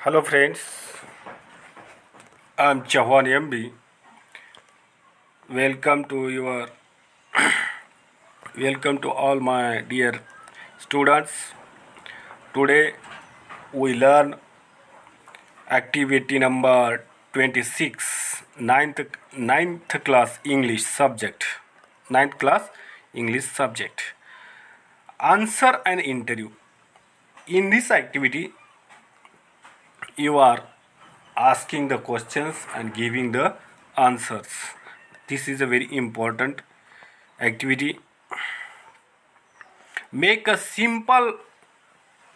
Hello friends, I'm Chauhan MB. Welcome to your welcome to all my dear students. Today we learn activity number 26, ninth class English subject. Ninth class English subject. Answer an interview. In this activity, you are asking the questions and giving the answers. This is a very important activity. Make a simple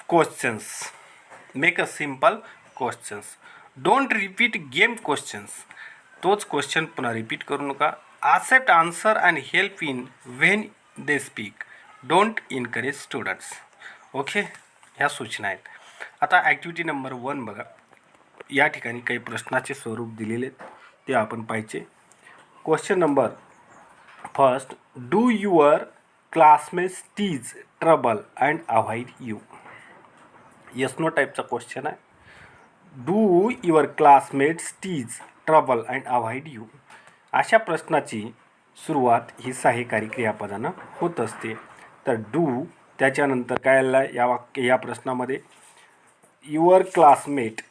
questions. Make a simple questions. Don't repeat game questions. तोच question पुन्हा repeat करू नका. Accept answer and help in when they speak. Don't encourage students. Okay, ह्या सूचना आहेत. आता activity number 1 बघा. या ठिकाणी काही प्रश्नाचे स्वरूप दिलेले आहेत ते आपण पाहिजे. Question number first, do your classmates tease trouble and avoid you. Yes no टाईपचा क्वेश्चन आहे. Do your classmates tease trouble and avoid you. अशा प्रश्नाची सुरुवात ही सहाय्यकारी क्रियापदानं होत असते. तर डू त्याच्यानंतर काय आलं या प्रश्नामध्ये युअर क्लासमेट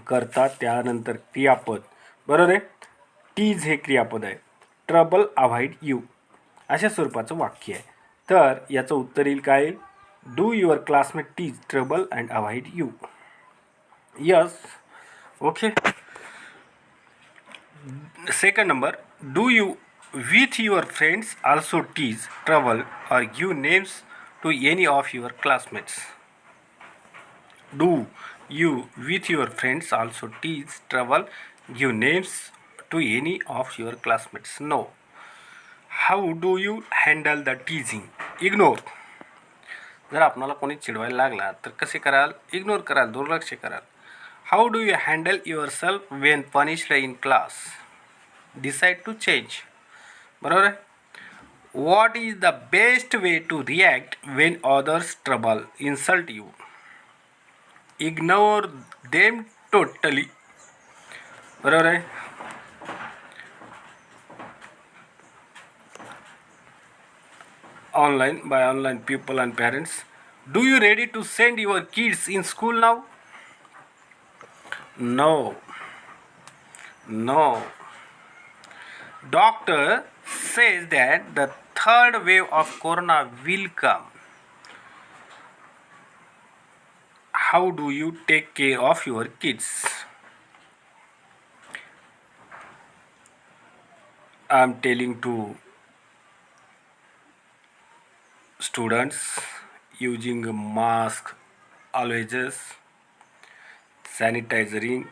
करता, त्यानंतर क्रियापद बरोबर आहे. टीज हे क्रियापद आहे. ट्रबल अवॉइड यू अशा स्वरूपाचं वाक्य आहे. तर याचं उत्तर येईल काय? Do your classmate tease trouble and avoid you. Yes. Okay. Second number, do you with your friends also tease trouble or give names to any of your classmates. Do you with your friends also tease, trouble, give names to any of your classmates? No. How do you handle the teasing? Ignore. जर आपणाला कोणी चिडवायला लागला तर कसे कराल? Ignore कराल, दुर्लक्ष कराल. How do you handle yourself when punished in class? Decide to change. बरोबर आहे. What is the best way to react when others trouble, insult you? Ignore them totally. बरोबर आहे. Online by online people and parents. Do you ready to send your kids in school now? No. No. Doctor says that the third wave of corona will come. How do you take care of your kids? I am telling to students using a mask, always sanitizing,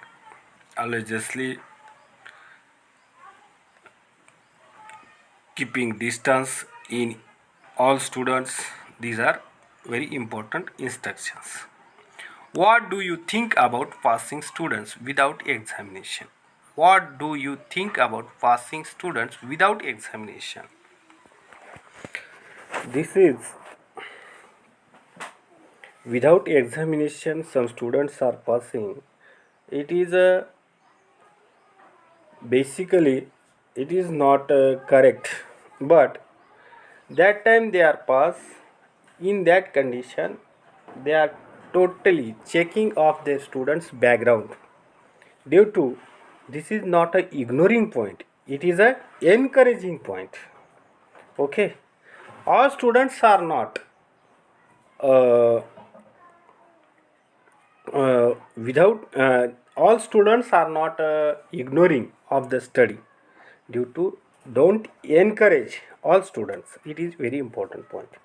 always keeping distance in all students. These are very important instructions. What do you think about passing students without examination? What do you think about passing students without examination? This is without examination. Some students are passing. It is basically it is not correct, but that time they are pass. In that condition, they are totally checking of their students' background. Due to this is not a ignoring point, it is a encouraging point. Okay, all students are not without all students are not ignoring of the study. Due to don't encourage all students, it is very important point.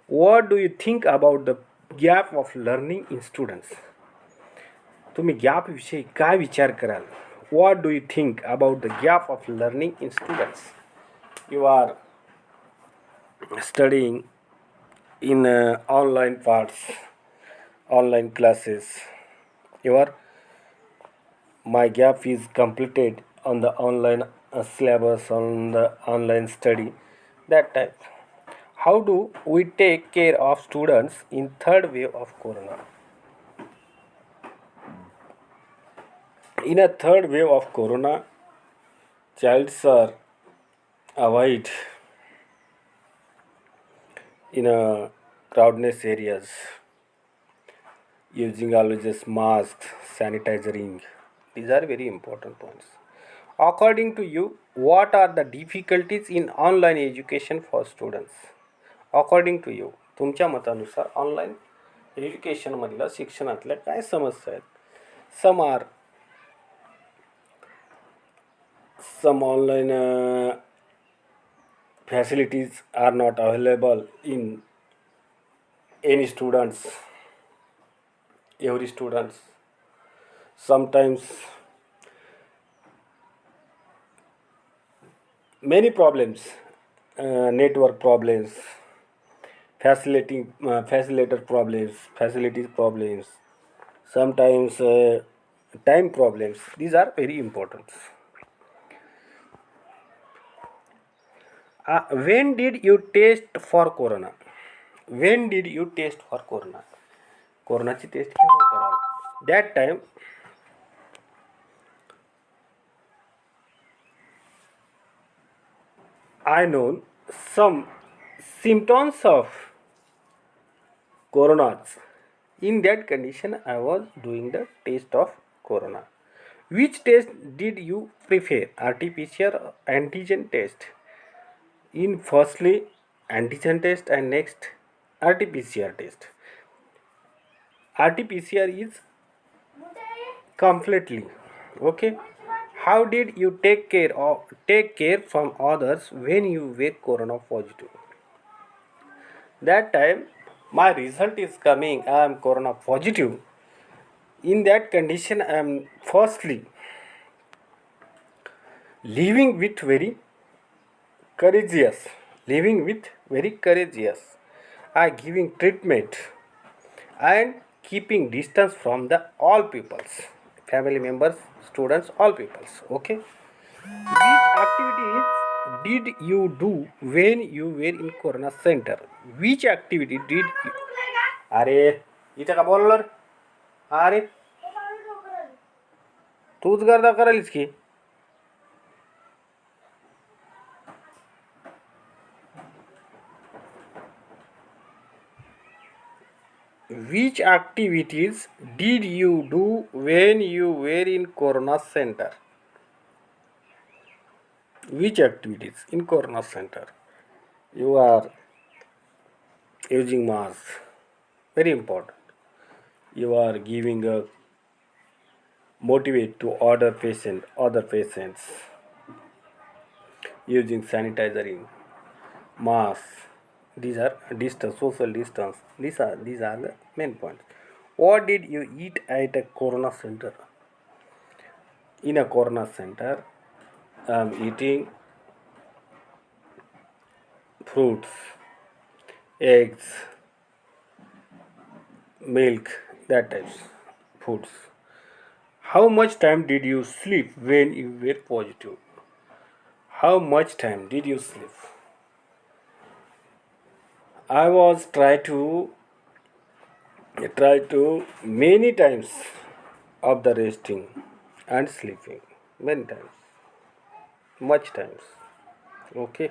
What do you think about the gap of learning in students? तुम्ही gap विषयी काय विचार कराल? What do you think about the gap of learning in students? You are studying in online parts, online classes. My gap is completed on the online syllabus, on the online study. That type. How do we take care of students in third wave of corona? In a third wave of corona, childs are avoid in a crowdness areas using always masks, sanitizing. These are very important points. According to you, what are the difficulties in online education for students? According to you, तुमच्या मतानुसार online एज्युकेशनमधल्या शिक्षणातल्या काय समस्या आहेत? Some are some online facilities are not available in any students, every students. Sometimes many problems, network problems, facilitator problems, facilities problems, sometimes time problems. These are very important. When did you test for corona? When did you test for corona? कोरोनाची test केव्हा कराल? That time I know some symptoms of coronas. In that condition, I was doing the test of corona. Which test did you prefer? RT-PCR or antigen test? In firstly, antigen test and next RT-PCR test. RT-PCR is completely okay. How did you take care from others when you were corona positive? That time my result is coming, I am corona positive. In that condition, I am firstly living with very courageous, living with very courageous. I giving treatment and keeping distance from the all peoples, family members, students, all peoples. Okay. Which activities did you do when you were in corona center? Which activity did you? अरे इथं का बोलणार? अरे तूच गर्दा करायलीस की. Which activities did you do when you were in corona center? Which activities in corona center? You are using mask. Very important. You are giving a motivate to other patients using sanitizing, mask. These are distance, social distance. These are the main points. What did you eat at a corona center? In a corona center, I am eating fruits, eggs, milk, that types foods. How much time did you sleep when you were positive? How much time did you sleep? I was try to many times of the resting and sleeping, many times, much times. Okay.